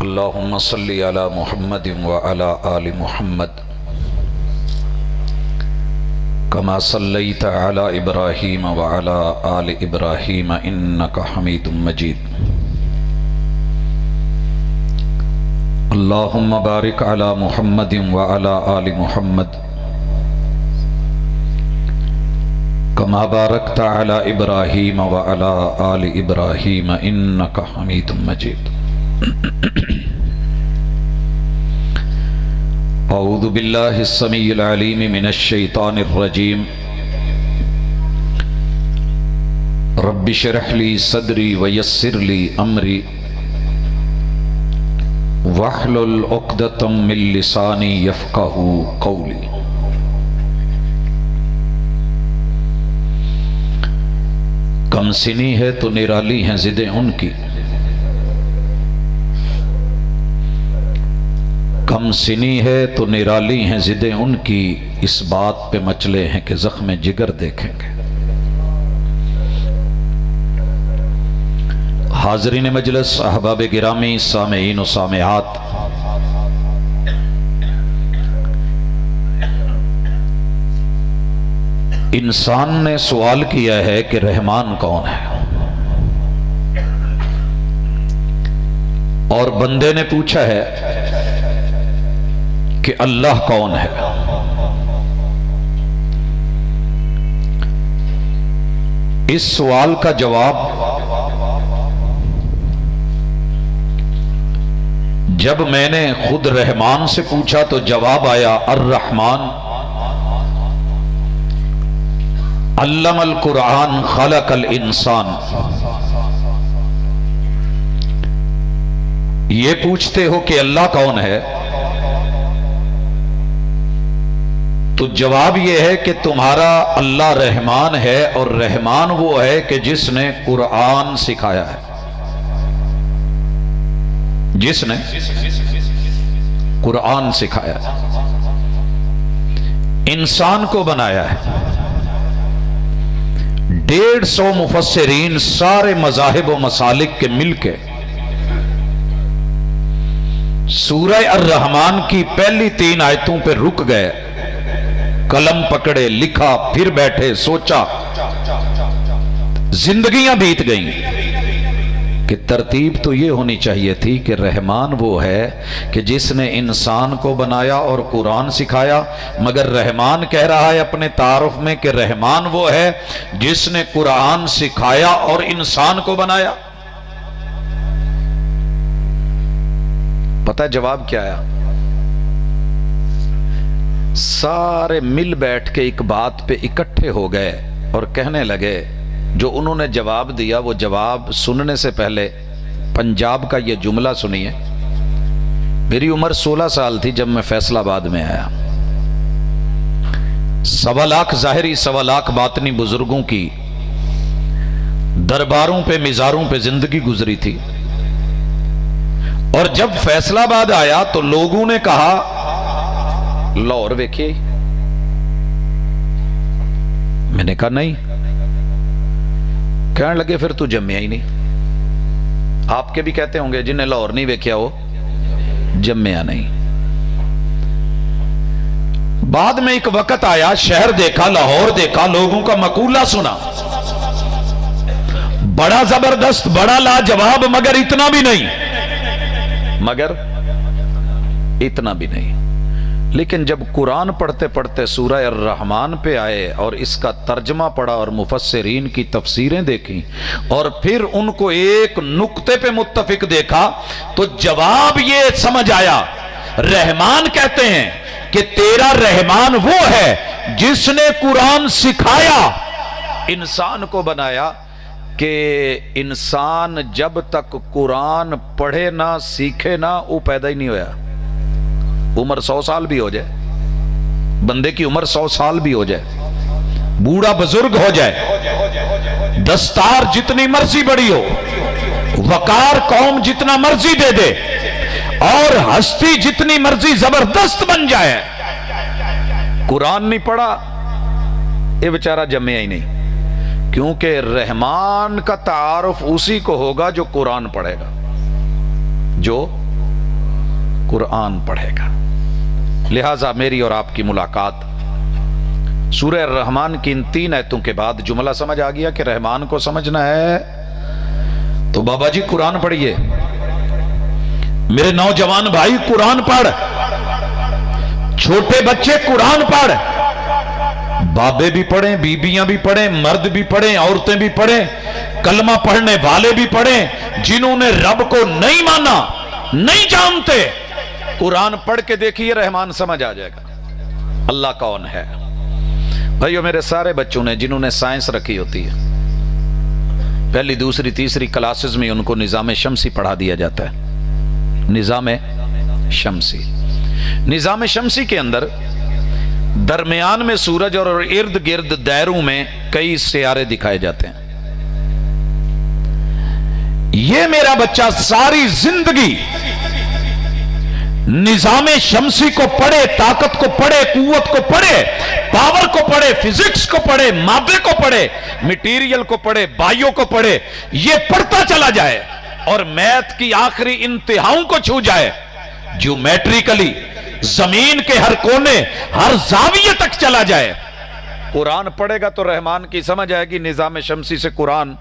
اللہم صلی علی محمد وعلی آل محمد کما صلیت علی ابراہیم وعلی آل ابراہیم انکا حمید مجید اللہم بارک علی محمد وعلی آل محمد کما بارکت علی ابراہیم وعلی آل ابراہیم انکا حمید مجید اعوذ باللہ السمیع العلیم من الشیطان الرجیم رب اشرح لی صدری ویسر لی امری واحلل عقدۃ من لسانی یفقہوا قولی۔ کم سنی ہے تو نرالی ہیں ضدیں ان کی، کم سنی ہے تو نرالی ہیں ضدیں ان کی، اس بات پہ مچلے ہیں کہ زخم جگر دیکھیں گے۔ حاضرین مجلس، احباب گرامی، سامعین و سامعات، انسان نے سوال کیا ہے کہ رحمان کون ہے، اور بندے نے پوچھا ہے کہ اللہ کون ہے۔ اس سوال کا جواب جب میں نے خود رحمان سے پوچھا تو جواب آیا الرحمن علم القرآن خلق الانسان۔ یہ پوچھتے ہو کہ اللہ کون ہے، تو جواب یہ ہے کہ تمہارا اللہ رحمان ہے، اور رحمان وہ ہے کہ جس نے قرآن سکھایا ہے، جس نے قرآن سکھایا ہے، انسان کو بنایا ہے۔ 150 مفسرین سارے مذاہب و مسالک کے مل کے سورہ الرحمن کی پہلی 3 آیتوں پہ رک گئے، قلم پکڑے، لکھا، پھر بیٹھے، سوچا، زندگیاں بیت گئیں کہ ترتیب تو یہ ہونی چاہیے تھی کہ رحمان وہ ہے کہ جس نے انسان کو بنایا اور قرآن سکھایا، مگر رحمان کہہ رہا ہے اپنے تعارف میں کہ رحمان وہ ہے جس نے قرآن سکھایا اور انسان کو بنایا۔ پتہ جواب کیا ہے؟ سارے مل بیٹھ کے ایک بات پہ اکٹھے ہو گئے اور کہنے لگے، جو انہوں نے جواب دیا وہ جواب سننے سے پہلے پنجاب کا یہ جملہ سنیے۔ میری عمر 16 سال تھی جب میں فیصل آباد میں آیا۔ 1.25 لاکھ ظاہری 1.25 لاکھ باطنی بزرگوں کی درباروں پہ مزاروں پہ زندگی گزری تھی، اور جب فیصل آباد آیا تو لوگوں نے کہا لاہور ویکھیے۔ میں نے کہا نہیں۔ کہنے لگے پھر تو جمیا ہی نہیں۔ آپ کے بھی کہتے ہوں گے جنہیں لاہور نہیں ویکھیا ہو جمیا نہیں۔ بعد میں ایک وقت آیا، شہر دیکھا، لاہور دیکھا، لوگوں کا مقولہ سنا، بڑا زبردست، بڑا لاجواب، مگر اتنا بھی نہیں، مگر اتنا بھی نہیں۔ لیکن جب قرآن پڑھتے پڑھتے سورہ الرحمن پہ آئے اور اس کا ترجمہ پڑھا اور مفسرین کی تفسیریں دیکھیں اور پھر ان کو ایک نقطے پہ متفق دیکھا تو جواب یہ سمجھ آیا، رحمان کہتے ہیں کہ تیرا رحمان وہ ہے جس نے قرآن سکھایا، انسان کو بنایا، کہ انسان جب تک قرآن پڑھے نہ سیکھے نہ وہ پیدا ہی نہیں ہویا۔ عمر 100 سال بھی ہو جائے، بندے کی عمر 100 سال بھی ہو جائے، بوڑھا بزرگ ہو جائے، دستار جتنی مرضی بڑی ہو، وقار قوم جتنا مرضی دے دے، اور ہستی جتنی مرضی زبردست بن جائے، قرآن نہیں پڑھا یہ بیچارہ جمیا ہی نہیں۔ کیونکہ رحمان کا تعارف اسی کو ہوگا جو قرآن پڑھے گا، جو قرآن پڑھے گا. لہذا میری اور آپ کی ملاقات سورہ الرحمن کی ان 3 آیتوں کے بعد جملہ سمجھ آ گیا کہ رحمان کو سمجھنا ہے تو بابا جی قرآن پڑھیے. میرے نوجوان بھائی قرآن پڑھ، چھوٹے بچے قرآن پڑھ، بابے بھی پڑھیں، بیبیاں بھی پڑھیں، مرد بھی پڑھیں، عورتیں بھی پڑھیں، کلمہ پڑھنے والے بھی پڑھیں. جنہوں نے رب کو نہیں مانا، نہیں جانتے، قرآن پڑھ کے دیکھیے رحمان سمجھ آ جائے گا اللہ کون ہے. بھائیو میرے سارے بچوں نے جنہوں نے سائنس رکھی ہوتی ہے، پہلی دوسری تیسری کلاسز میں ان کو نظام شمسی پڑھا دیا جاتا ہے. نظام شمسی، نظام شمسی کے اندر درمیان میں سورج اور ارد گرد دائروں میں کئی سیارے دکھائے جاتے ہیں. یہ میرا بچہ ساری زندگی نظام شمسی کو پڑھے، طاقت کو پڑھے، قوت کو پڑھے، پاور کو پڑھے، فزکس کو پڑھے، مادے کو پڑھے، میٹیریل کو پڑھے، بائیو کو پڑھے، یہ پڑھتا چلا جائے اور میتھ کی آخری انتہاؤں کو چھو جائے، جیومیٹریکلی زمین کے ہر کونے، ہر زاویے تک چلا جائے. قرآن پڑھے گا تو رحمان کی سمجھ آئے گی، نظام شمسی سے قرآن